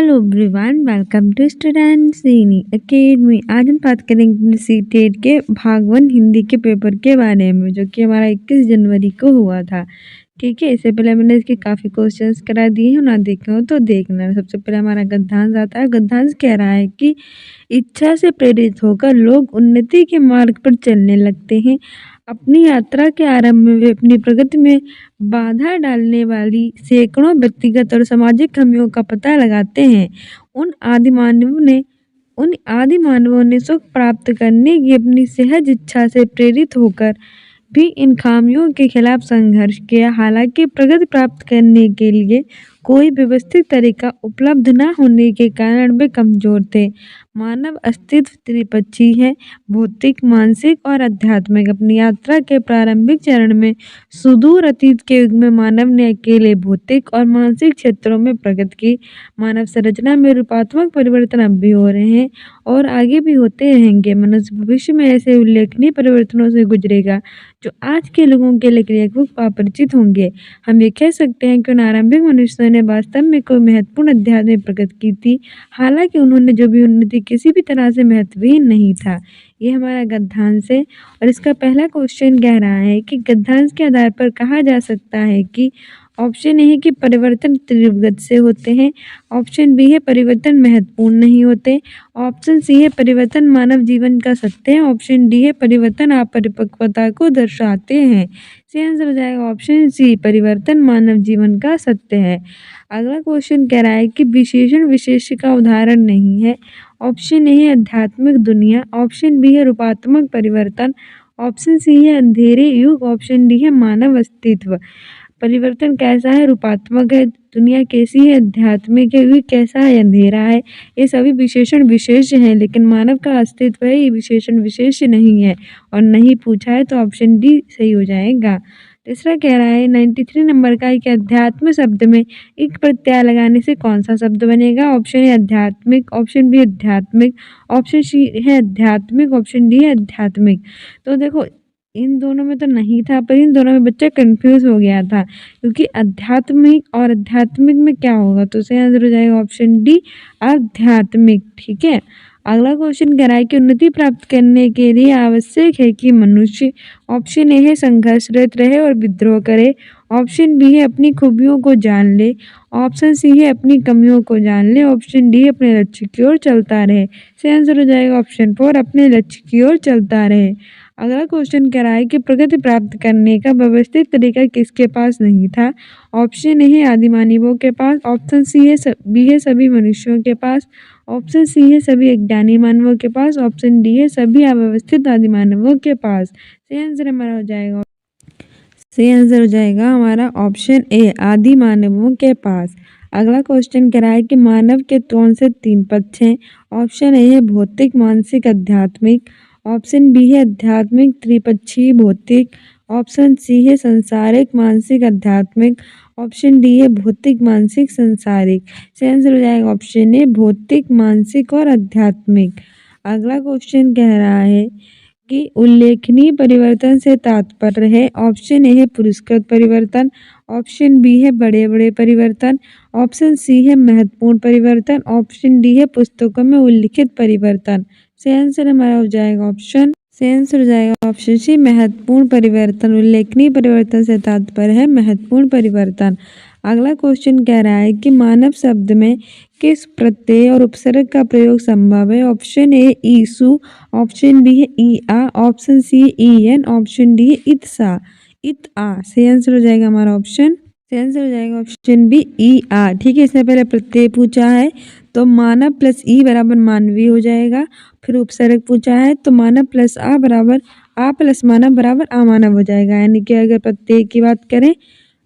Hello everyone, welcome to student Sini academy. आज हम बात करेंगे सीटेट के भाग 1 हिंदी के पेपर के बारे में, जो कि हमारा 21 जनवरी को हुआ था। ठीक है, इससे पहले मैंने इसके काफ़ी क्वेश्चंस करा दिए हैं, ना देखे हो तो देखना। सबसे पहले हमारा गद्यांश आता है। गद्यांश कह रहा है कि इच्छा से प्रेरित होकर लोग उन्नति के मार्ग पर चलने लगते हैं। अपनी यात्रा के आरंभ में वे अपनी प्रगति में बाधा डालने वाली सैकड़ों व्यक्तिगत और सामाजिक कमियों का पता लगाते हैं। उन आदि मानवों ने सुख प्राप्त करने की अपनी सहज इच्छा से प्रेरित होकर भी इन खामियों के खिलाफ संघर्ष किया। हालांकि प्रगति प्राप्त करने के लिए कोई व्यवस्थित तरीका उपलब्ध न होने के कारण वे कमजोर थे। मानव अस्तित्व त्रिपक्षीय है, भौतिक, मानसिक और आध्यात्मिक। अपनी यात्रा के प्रारंभिक चरण में सुदूर अतीत के युग में मानव ने अकेले भौतिक और मानसिक क्षेत्रों में प्रगति की। मानव संरचना में रूपात्मक परिवर्तन अब भी हो रहे हैं और आगे भी होते रहेंगे। मनुष्य भविष्य में ऐसे उल्लेखनीय परिवर्तनों से गुजरेगा जो आज के लोगों के लिए क्रियात्मक अपरिचित होंगे। हम ये कह सकते हैं कि उन आरंभिक मनुष्यों ने वास्तव में कोई महत्वपूर्ण आध्यात्मिक प्रगति की थी, हालांकि उन्होंने जो भी उन्नति किसी भी तरह से महत्वहीन नहीं था। ये हमारा गद्यांश है और इसका पहला क्वेश्चन कह रहा है कि गद्यांश के आधार पर कहा जा सकता है कि ऑप्शन ए है कि परिवर्तन तीव्र गति से होते हैं, ऑप्शन बी है परिवर्तन महत्वपूर्ण नहीं होते, ऑप्शन सी है परिवर्तन मानव जीवन का सत्य है, ऑप्शन डी है परिवर्तन अपरिपक्वता को दर्शाते हैं। सही आंसर हो जाएगा ऑप्शन सी, परिवर्तन मानव जीवन का सत्य है। अगला क्वेश्चन कह रहा है कि विशेषण विशेष्य का उदाहरण नहीं है। ऑप्शन ए है आध्यात्मिक दुनिया, ऑप्शन बी है रूपात्मक परिवर्तन, ऑप्शन सी है अंधेरे युग, ऑप्शन डी है मानव अस्तित्व। परिवर्तन कैसा है? रूपात्मक है। दुनिया कैसी है? आध्यात्मिक है। युग कैसा है? अंधेरा है। ये सभी विशेषण विशेष्य हैं, लेकिन मानव का अस्तित्व है, ये विशेषण विशेष्य नहीं है और नहीं पूछा है तो ऑप्शन डी सही हो जाएगा। तीसरा कह रहा है 93 नंबर का कि अध्यात्म शब्द में एक प्रत्यय लगाने से कौन सा शब्द बनेगा? ऑप्शन ए आध्यात्मिक, ऑप्शन बी आध्यात्मिक, ऑप्शन सी है आध्यात्मिक, ऑप्शन डी है आध्यात्मिक। तो देखो, इन दोनों में तो नहीं था, पर इन दोनों में बच्चा कंफ्यूज हो गया था, क्योंकि आध्यात्मिक और आध्यात्मिक में क्या होगा, तो सही आंसर हो जाएगा ऑप्शन डी आध्यात्मिक। ठीक है, अगला क्वेश्चन कह रहा है कि उन्नति प्राप्त करने के लिए आवश्यक है कि मनुष्य, ऑप्शन ए है संघर्षरत रहे और विद्रोह करे, ऑप्शन बी है अपनी खूबियों को जान ले, ऑप्शन सी है अपनी कमियों को जान ले, ऑप्शन डी अपने लक्ष्य की ओर चलता रहे। सही आंसर हो जाएगा ऑप्शन 4, अपने लक्ष्य की ओर चलता रहे। अगला क्वेश्चन कह रहा है कि प्रगति प्राप्त करने का व्यवस्थित तरीका किसके पास नहीं था? ऑप्शन ए है आदि मानवों के पास, ऑप्शन सी है बी है सभी मनुष्यों के पास, ऑप्शन सी है सभी अज्ञानी मानवों के पास, ऑप्शन डी है सभी अव्यवस्थित आदि मानवों के पास। सही आंसर हमारा हो जाएगा, सही आंसर हो जाएगा हमारा ऑप्शन ए आदि मानवों के पास। अगला क्वेश्चन कह रहा है कि मानव के कौन से 3 पक्ष हैं? ऑप्शन ए है भौतिक, मानसिक, आध्यात्मिक, ऑप्शन बी है आध्यात्मिक त्रिपक्षीय भौतिक, ऑप्शन सी है संसारिक मानसिक आध्यात्मिक, ऑप्शन डी है भौतिक मानसिक संसारिक। सही आंसर हो जाएगा ऑप्शन ए भौतिक, मानसिक और आध्यात्मिक। अगला क्वेश्चन कह रहा है कि उल्लेखनीय परिवर्तन से तात्पर्य है। ऑप्शन ए है पुरस्कृत परिवर्तन, ऑप्शन बी है बड़े बड़े परिवर्तन, ऑप्शन सी है महत्वपूर्ण परिवर्तन, ऑप्शन डी है पुस्तकों में उल्लिखित परिवर्तन। सही आंसर हमारा हो जाएगा ऑप्शन, सही आंसर हो जाएगा ऑप्शन सी महत्वपूर्ण परिवर्तन। उल्लेखनीय परिवर्तन से तात्पर्य है महत्वपूर्ण परिवर्तन। अगला क्वेश्चन कह रहा है कि मानव शब्द में किस प्रत्यय और उपसर्ग का प्रयोग संभव है? Option A Isu, option B है ई आ, ऑप्शन सी है ई एन, ऑप्शन डी है इत सा, इत आ। सही आंसर हो जाएगा हमारा ऑप्शन, सही आंसर हो जाएगा ऑप्शन बी ई आ। ठीक है, इससे पहले प्रत्यय पूछा है तो मानव प्लस ई बराबर मानवीय हो जाएगा। फिर उपसर्ग पूछा है तो मानव प्लस आ बराबर आ प्लस मानव बराबर अमानव हो जाएगा। यानी कि अगर प्रत्यय की बात करें,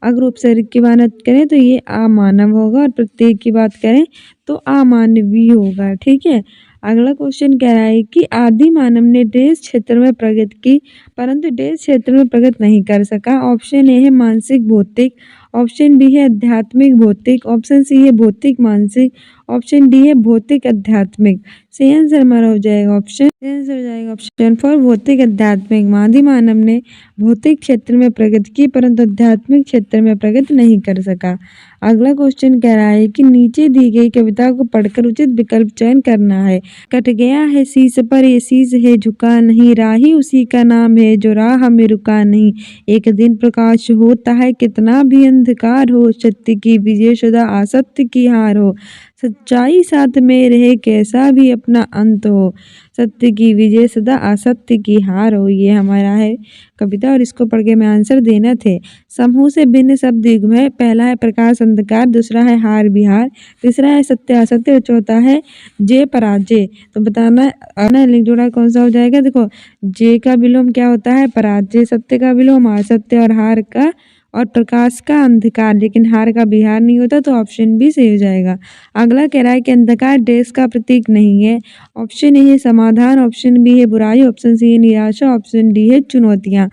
अगर उपसर्ग की बात करें तो ये अमानव होगा और प्रत्यय की बात करें तो अमानवीय होगा। ठीक है, अगला क्वेश्चन कह रहा है कि आदि मानव ने देश क्षेत्र में प्रगति की, परंतु देश क्षेत्र में प्रगति नहीं कर सका। ऑप्शन ए है मानसिक भौतिक, ऑप्शन बी है आध्यात्मिक भौतिक, ऑप्शन सी है भौतिक मानसिक, ऑप्शन डी है भौतिक आध्यात्मिक। सही आंसर हमारा हो जाएगा ऑप्शन, सही आंसर हो जाएगा ऑप्शन 4 भौतिक आध्यात्मिक। आदि मानव ने भौतिक क्षेत्र में प्रगति की, परंतु आध्यात्मिक क्षेत्र में प्रगति नहीं कर सका। अगला क्वेश्चन कह रहा है कि नीचे दी गई कविता को पढ़कर उचित विकल्प चयन करना है। कट गया है शीश पर ये शीश है झुका नहीं, राही उसी का नाम है जो राह में रुका नहीं। एक दिन प्रकाश होता है कितना भी अंधकार हो, सत्य की विजय सदा असत्य की हार हो। सच्चाई साथ में रहे कैसा भी अपना अंत हो, सत्य की विजय सदा असत्य की हार हो। ये हमारा है कविता और इसको पढ़ के मैं आंसर देना थे। समूह से भिन्न शब्द युग्म है। पहला है प्रकाश अंधकार, दूसरा है हार बिहार, तीसरा है सत्य असत्य और चौथा है जय पराजय। तो बताना आना लिंक जोड़ा कौन सा हो जाएगा। देखो जय का विलोम क्या होता है पराजय, सत्य का विलोम असत्य और हार का और प्रकाश का अंधकार, लेकिन हार का बिहार नहीं होता तो ऑप्शन बी सही हो जाएगा। अगला कह रहा है कि अंधकार देश का प्रतीक नहीं है। ऑप्शन ए है समाधान, ऑप्शन बी है बुराई, ऑप्शन सी है निराशा, ऑप्शन डी है चुनौतियां।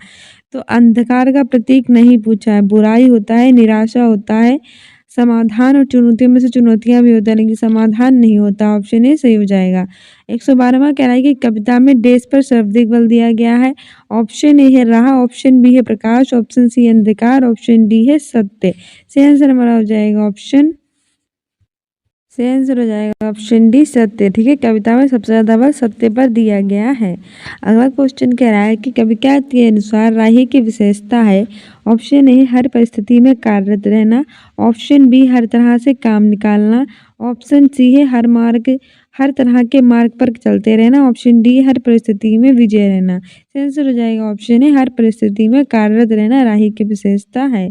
तो अंधकार का प्रतीक नहीं पूछा है, बुराई होता है, निराशा होता है, समाधान और चुनौतियों में से चुनौतियां भी होता है लेकिन समाधान नहीं होता। ऑप्शन ए सही हो जाएगा। 112वां कह रहा है कि कविता में देश पर शाब्दिक बल दिया गया है। ऑप्शन ए है राह, ऑप्शन बी है प्रकाश, ऑप्शन सी अंधकार, ऑप्शन डी है सत्य। सही आंसर हमारा हो जाएगा ऑप्शन सही आंसर हो जाएगा ऑप्शन डी सत्य। ठीक है, कविता में सबसे ज्यादा बल सत्य पर दिया गया है। अगला क्वेश्चन कह रहा है कि कविता के अनुसार राही की विशेषता है। ऑप्शन ए हर परिस्थिति में कार्यरत रहना, ऑप्शन बी हर तरह से काम निकालना, ऑप्शन सी है हर तरह के मार्ग पर चलते रहना, ऑप्शन डी हर परिस्थिति में विजय रहना। आंसर हो जाएगा ऑप्शन ए हर परिस्थिति में कार्यरत रहना राही की विशेषता है।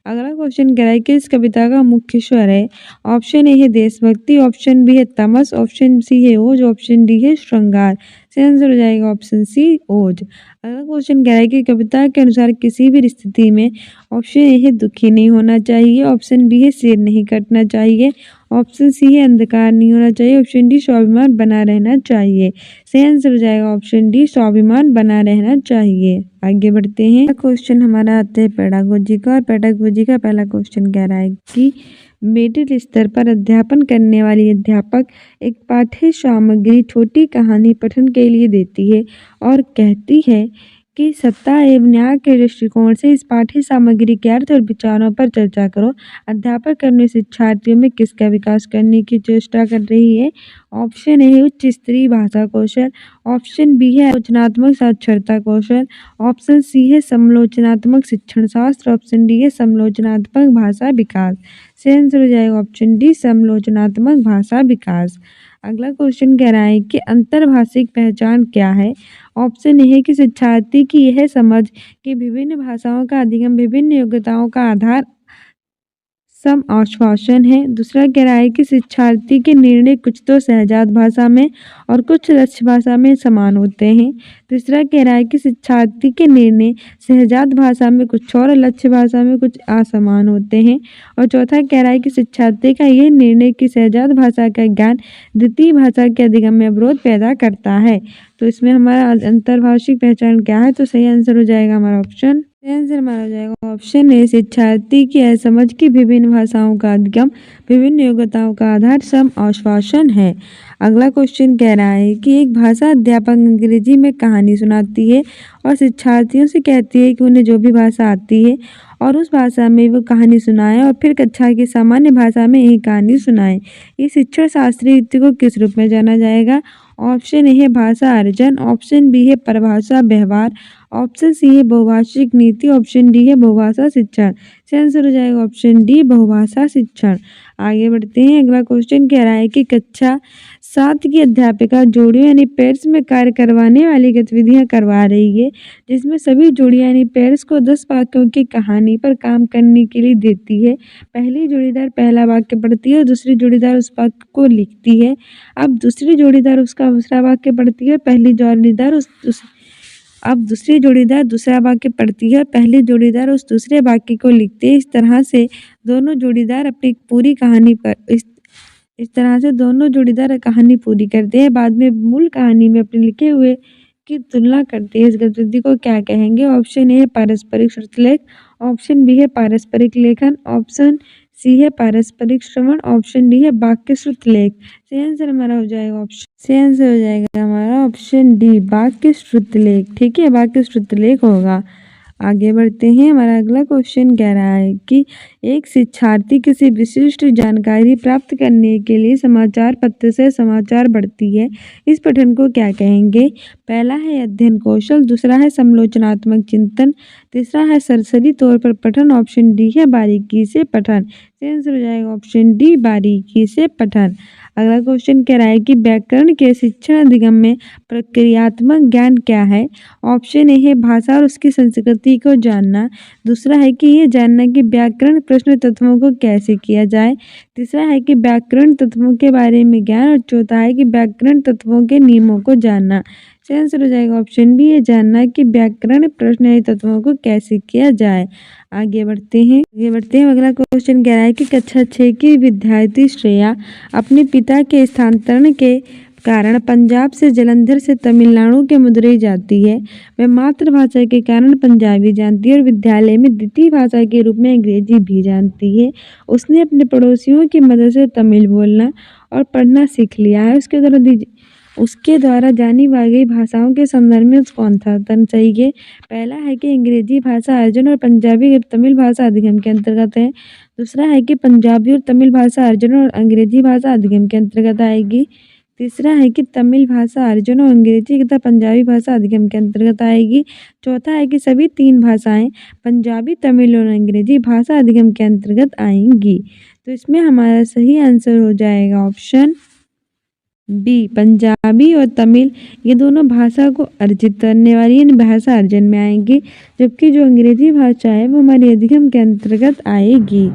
अगला क्वेश्चन कह रहा है कि इस कविता का मुख्य स्वर है। ऑप्शन ए है देशभक्ति, ऑप्शन बी है तमस, ऑप्शन सी है ओज, ऑप्शन डी है श्रृंगार। सही आंसर हो जाएगा ऑप्शन सी ओज। अगला क्वेश्चन कह रहा है कि कविता के अनुसार किसी भी स्थिति में ऑप्शन ए है दुखी नहीं होना चाहिए, ऑप्शन बी है सिर नहीं कटना चाहिए, ऑप्शन सी है अंधकार नहीं होना चाहिए, ऑप्शन डी स्वाभिमान बना रहना चाहिए। सही आंसर हो जाएगा ऑप्शन डी स्वाभिमान बना रहना चाहिए। आगे बढ़ते हैं। क्वेश्चन हमारा आता है पेडागोजी का और पेडागोजी का पहला क्वेश्चन कह रहा है कि मिडिल स्तर पर अध्यापन करने वाली अध्यापक एक पाठ्य सामग्री छोटी कहानी पठन के लिए देती है और कहती है कि सत्ता एवं न्याय के दृष्टिकोण से इस पाठ्य सामग्री के अर्थ और विचारों पर चर्चा करो। अध्यापक अपने शिक्षार्थियों में किसका विकास करने की चेष्टा कर रही है। ऑप्शन ए उच्च स्तरीय भाषा कौशल, ऑप्शन बी है आलोचनात्मक साक्षरता कौशल, ऑप्शन सी है समालोचनात्मक शिक्षण शास्त्र, ऑप्शन डी है समालोचनात्मक भाषा विकास। सही आंसर हो जाएगा ऑप्शन डी समालोचनात्मक भाषा विकास। अगला क्वेश्चन कह रहा है कि अंतर्भाषिक पहचान क्या है। ऑप्शन ए है कि शिक्षार्थी की यह समझ कि विभिन्न भाषाओं का अधिगम विभिन्न योग्यताओं का आधार सम आश्वासन है। दूसरा कह रहा है कि शिक्षार्थी के निर्णय कुछ तो सहजात भाषा में और कुछ लक्ष्य भाषा में समान होते हैं। तीसरा कह रहा है कि शिक्षार्थी के निर्णय सहजात भाषा में कुछ और लक्ष्य भाषा में कुछ असमान होते हैं। और चौथा कह रहा है कि शिक्षार्थी का यह निर्णय कि सहजात भाषा का ज्ञान द्वितीय भाषा के अधिगम में अवरोध पैदा करता है। तो इसमें हमारा अंतर्भाषिक पहचान क्या है, तो सही आंसर हो जाएगा हमारा ऑप्शन आंसर हमारा हो जाएगा ऑप्शन ए शिक्षार्थी की असमझ की विभिन्न भाषाओं का अधिगम विभिन्न योग्यताओं का आधार सम आश्वासन है। अगला क्वेश्चन कह रहा है कि एक भाषा अध्यापक अंग्रेजी में कहानी सुनाती है और शिक्षार्थियों से कहती है कि उन्हें जो भी भाषा आती है और उस भाषा में वो कहानी सुनाए और फिर कक्षा की सामान्य भाषा में यही कहानी सुनाए। इस शिक्षण शास्त्रीय युक्ति को किस रूप में जाना जाएगा। ऑप्शन ए है भाषा अर्जन, ऑप्शन बी है परिभाषा व्यवहार, ऑप्शन सी है बहुभाषिक नीति, ऑप्शन डी है बहुभाषा शिक्षण। सही आंसर हो जाएगा ऑप्शन डी बहुभाषा शिक्षण। आगे बढ़ते हैं। अगला क्वेश्चन कह रहा है कि कक्षा 7 की अध्यापिका जोड़ियों यानी पेयर्स में कार्य करवाने वाली गतिविधियां करवा रही है, जिसमें सभी जोड़ियां यानी पेयर्स को 10 वाक्यों की कहानी पर काम करने के लिए देती है। पहली जोड़ीदार पहला वाक्य पढ़ती है और दूसरी जोड़ीदार उस वाक्य को लिखती है। अब दूसरी जोड़ीदार उसका दूसरा वाक्य पढ़ती है, पहली जोड़ीदार अब दूसरी जोड़ीदार दूसरा वाक्य पढ़ती है और पहली जोड़ीदार उस दूसरे वाक्य को लिखते हैं। इस तरह से दोनों जोड़ीदार अपनी पूरी कहानी पर इस तरह से दोनों जोड़ीदार कहानी पूरी करते हैं। बाद में मूल कहानी में अपने लिखे हुए की तुलना करते हैं। इस गतिविधि को क्या कहेंगे। ऑप्शन ए है पारस्परिक श्रुतलेख, ऑप्शन बी है पारस्परिक लेखन, ऑप्शन सी है पारस्परिक श्रवण, ऑप्शन डी है वाक्य श्रुतलेख। सही आंसर हमारा हो जाएगा सही आंसर हो जाएगा हमारा ऑप्शन डी वाक्य श्रुतलेख। ठीक है, वाक्य श्रुतलेख होगा। आगे बढ़ते हैं। हमारा अगला क्वेश्चन कह रहा है कि एक शिक्षार्थी किसी विशिष्ट जानकारी प्राप्त करने के लिए समाचार पत्र से समाचार पढ़ती है, इस पठन को क्या कहेंगे? पहला है अध्ययन कौशल, दूसरा है समालोचनात्मक चिंतन, तीसरा है सरसरी तौर पर पठन, ऑप्शन डी है बारीकी से पठन। आंसर हो जाएगा ऑप्शन डी बारीकी से पठन। अगला क्वेश्चन कह रहा है कि व्याकरण के शिक्षण अधिगम में प्रक्रियात्मक ज्ञान क्या है? ऑप्शन ए है भाषा और उसकी संस्कृति को जानना, दूसरा है कि ये जानना कि व्याकरण प्रश्न तत्वों को कैसे किया जाए, तीसरा है कि व्याकरण तत्वों के बारे में ज्ञान और चौथा है कि व्याकरण तत्वों के नियमों को जानना। आंसर हो जाएगा ऑप्शन बी ये जानना कि व्याकरण प्रश्न तत्वों को कैसे किया जाए। आगे बढ़ते हैं। अगला क्वेश्चन कह रहा है कि कक्षा 6 की विद्यार्थी श्रेया अपने पिता के स्थानांतरण के कारण पंजाब से जालंधर से तमिलनाडु के मदुरई जाती है। वह मातृभाषा के कारण पंजाबी जानती है और विद्यालय में द्वितीय भाषा के रूप में अंग्रेजी भी जानती है। उसने अपने पड़ोसियों की मदद से तमिल बोलना और पढ़ना सीख लिया है। उसके द्वारा जानी गई भाषाओं के संदर्भ में कौन सा उत्तर चाहिए? पहला है कि अंग्रेजी भाषा अर्जन और पंजाबी और तमिल भाषा अधिगम के अंतर्गत है, दूसरा है कि पंजाबी और तमिल भाषा अर्जन और अंग्रेजी भाषा अधिगम के अंतर्गत आएगी, तीसरा है कि तमिल भाषा अर्जन और अंग्रेजी तथा पंजाबी भाषा अधिगम के अंतर्गत आएगी, चौथा है कि सभी तीन भाषाएं पंजाबी, तमिल और अंग्रेजी भाषा अधिगम के अंतर्गत आएंगी। तो इसमें हमारा सही आंसर हो जाएगा ऑप्शन बी पंजाबी और तमिल, ये दोनों भाषा को अर्जित करने वाली इन भाषा अर्जन में आएंगी, जबकि जो अंग्रेजी भाषा है वो हमारी अधिगम के अंतर्गत आएगी।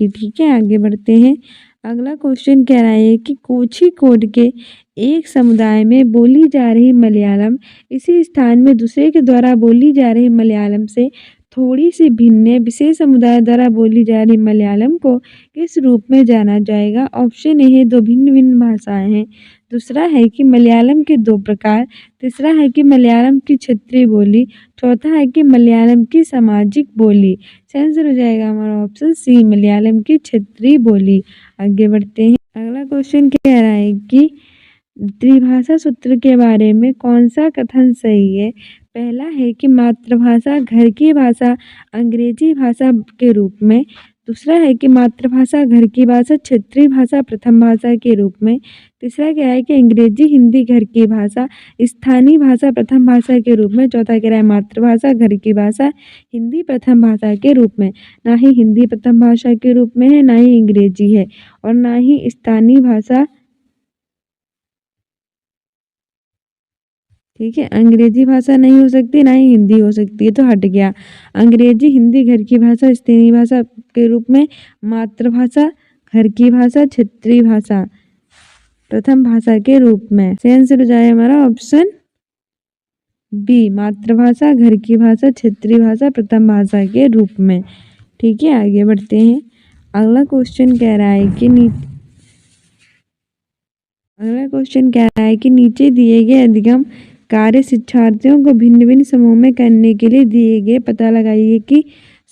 ठीक है, आगे बढ़ते हैं। अगला क्वेश्चन कह रहा है कि कोझिकोड के एक समुदाय में बोली जा रही मलयालम इसी स्थान में दूसरे के द्वारा बोली जा रही मलयालम से थोड़ी सी भिन्न विशेष समुदाय द्वारा बोली जा रही मलयालम को किस रूप में जाना जाएगा? ऑप्शन ए है दो भिन्न भिन्न भाषाएं हैं, दूसरा है कि मलयालम के दो प्रकार, तीसरा है कि मलयालम की क्षेत्रीय बोली, चौथा है कि मलयालम की सामाजिक बोली। आंसर हो जाएगा हमारा ऑप्शन सी मलयालम की क्षेत्रीय बोली। आगे बढ़ते हैं। अगला क्वेश्चन कह रहा है कि त्रिभाषा सूत्र के बारे में कौन सा कथन सही है? पहला है कि मातृभाषा घर की भाषा अंग्रेजी भाषा के रूप में, दूसरा है कि मातृभाषा घर की भाषा क्षेत्रीय भाषा प्रथम भाषा के रूप में, तीसरा क्या है कि अंग्रेजी हिंदी घर की भाषा स्थानीय भाषा प्रथम भाषा के रूप में, चौथा कह रहा है मातृभाषा घर की भाषा हिंदी प्रथम भाषा के रूप में। ना ही हिंदी प्रथम भाषा के रूप में है, ना ही अंग्रेजी है और ना ही स्थानीय भाषा। ठीक है, अंग्रेजी भाषा नहीं हो सकती, ना ही हिंदी हो सकती है, तो हट गया। अंग्रेजी हिंदी घर की भाषा स्थानीय भाषा के रूप में, मातृभाषा घर की भाषा क्षेत्रीय भाषा प्रथम भाषा के रूप में। आंसर हो जाए हमारा ऑप्शन बी मातृभाषा घर की भाषा क्षेत्रीय भाषा प्रथम भाषा के रूप में। ठीक है, आगे बढ़ते हैं। अगला क्वेश्चन कह रहा है कि नीचे दिए गए अधिगम कार्य शिक्षार्थियों को भिन्न भिन्न समूह में करने के लिए दिए गए। पता लगाइए कि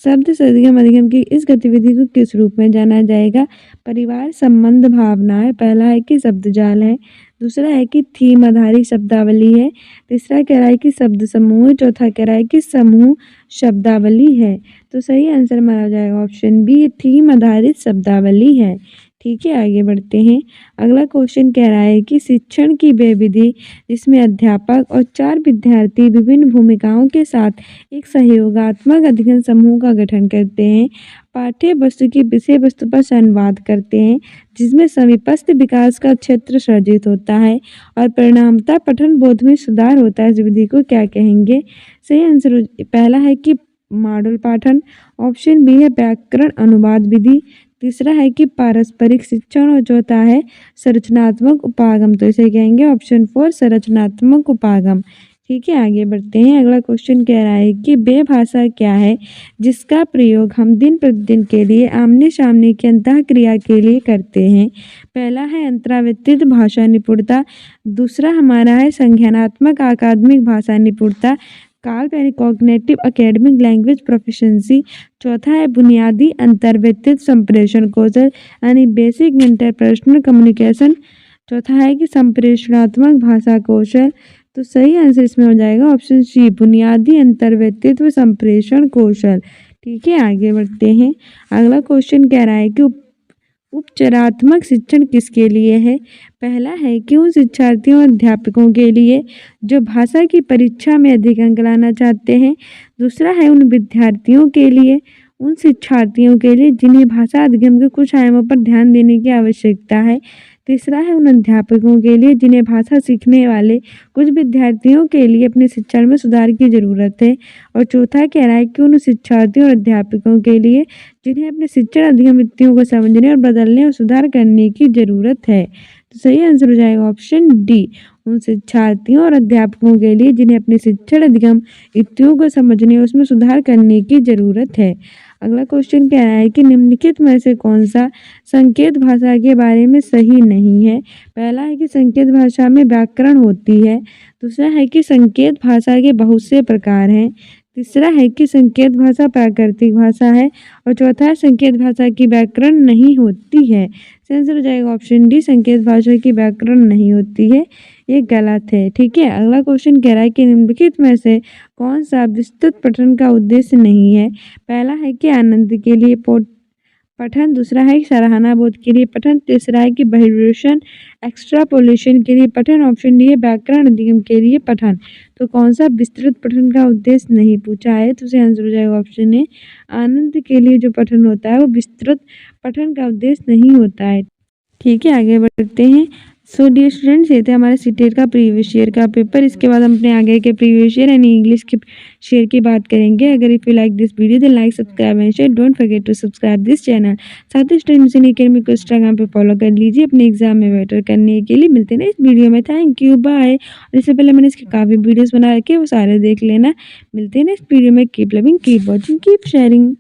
शब्द से अधिगम की इस गतिविधि को किस रूप में जाना जाएगा? परिवार संबंध भावनाएं, पहला है कि शब्द जाल है, दूसरा है कि थीम आधारित शब्दावली है, तीसरा कह रहा है कि शब्द समूह, चौथा कह रहा है कि समूह शब्दावली है। तो सही आंसर माना जाएगा ऑप्शन बी थीम आधारित शब्दावली है। ठीक है, आगे बढ़ते हैं। अगला क्वेश्चन कह रहा है कि शिक्षण की वह विधि जिसमें अध्यापक और 4 विद्यार्थी विभिन्न भूमिकाओं के साथ एक सहयोगात्मक अध्ययन समूह का गठन करते हैं, पाठ्य वस्तु की विषय वस्तु पर संवाद करते हैं, जिसमें समीपस्थ विकास का क्षेत्र सर्जित होता है और परिणामतः पठन बोध में सुधार होता है, इस विधि को क्या कहेंगे? सही आंसर पहला है कि मॉडल पाठन, ऑप्शन बी है व्याकरण अनुवाद विधि, तीसरा है कि पारस्परिक शिक्षण और चौथा है संरचनात्मक उपागम। तो इसे कहेंगे ऑप्शन 4 संरचनात्मक उपागम। ठीक है, आगे बढ़ते हैं। अगला क्वेश्चन कह रहा है कि वे भाषा क्या है जिसका प्रयोग हम दिन प्रतिदिन के लिए आमने सामने की अंतःक्रिया के लिए करते हैं? पहला है अंतरावृत्तित भाषा निपुणता, दूसरा हमारा है संज्ञानात्मक अकादमिक भाषा निपुणता, काल्प यानी कॉग्निटिव एकेडमिक लैंग्वेज प्रोफिशिएंसी, चौथा है बुनियादी अंतर्वृत्तित संप्रेषण कौशल यानी बेसिक इंटरपर्सनल कम्युनिकेशन, चौथा है कि संप्रेषणात्मक भाषा कौशल, तो सही आंसर इसमें हो जाएगा ऑप्शन सी, बुनियादी अंतर व्यक्तित्व संप्रेषण कौशल। ठीक है, आगे बढ़ते हैं। अगला क्वेश्चन कह रहा है कि उपचारात्मक शिक्षण किसके लिए है। पहला है कि उन शिक्षार्थियों और अध्यापकों के लिए जो भाषा की परीक्षा में अधिक अंक लाना चाहते हैं। दूसरा है उन विद्यार्थियों के लिए, उन शिक्षार्थियों के लिए जिन्हें भाषा अधिगम के कुछ आयामों पर ध्यान देने की आवश्यकता है। तीसरा है उन अध्यापकों के लिए जिन्हें भाषा सीखने वाले कुछ विद्यार्थियों के लिए अपने शिक्षण में सुधार की ज़रूरत है। और चौथा कह रहा है कि उन शिक्षार्थियों और अध्यापकों के लिए जिन्हें अपने शिक्षण अधिगमितियों को समझने और बदलने और सुधार करने की ज़रूरत है। तो सही आंसर हो जाएगा ऑप्शन डी, उन शिक्षार्थियों और अध्यापकों के लिए जिन्हें अपने शिक्षण अधिगम युक्तियों को समझने और उसमें सुधार करने की ज़रूरत है। अगला क्वेश्चन कह रहा है कि निम्नलिखित में से कौन सा संकेत भाषा के बारे में सही नहीं है। पहला है कि संकेत भाषा में व्याकरण होती है। दूसरा है कि संकेत भाषा के बहुत से प्रकार हैं। तीसरा है कि संकेत भाषा प्राकृतिक भाषा है। और चौथा है संकेत भाषा की व्याकरण नहीं होती है। आंसर हो जाएगा ऑप्शन डी, संकेत भाषा की व्याकरण नहीं होती है। ये गलत है। ठीक है, अगला क्वेश्चन कह रहा है कि निम्नलिखित में से कौन सा विस्तृत पठन का उद्देश्य नहीं है। पहला है कि आनंद के लिए पठन, दूसरा है सराहना बोध के लिए पठन, तीसरा है कि बहिर्वेशन एक्स्ट्रापोलेशन के लिए पठन, ऑप्शन डी है व्याकरण अधिगम के लिए पठन। तो कौन सा विस्तृत पठन का उद्देश्य नहीं पूछा है, तो उसे आंसर हो जाएगा ऑप्शन ए, आनंद के लिए जो पठन होता है वो विस्तृत पठन का उद्देश्य नहीं होता है। ठीक है, आगे बढ़ते हैं। सो डियर स्टूडेंट्स, ये थे हमारे सीटेट का प्रीवियस ईयर का पेपर। इसके बाद हम अपने आगे के प्रीवियस ईयर यानी इंग्लिश के शेयर की बात करेंगे। अगर if you like this video then like, subscribe and share, don't forget to subscribe this channel. साथ ही स्टूडेंट्स इन अकेडमी को इंस्टाग्राम पे फॉलो कर लीजिए अपने एग्जाम में बेटर करने के लिए। मिलते हैं इस वीडियो में, थैंक यू, बाय। और इससे पहले मैंने इसके काफ़ी वीडियोज़ बना रखे, वो सारे देख लेना। मिलते हैं इस वीडियो में। Keep loving, keep watching, keep sharing.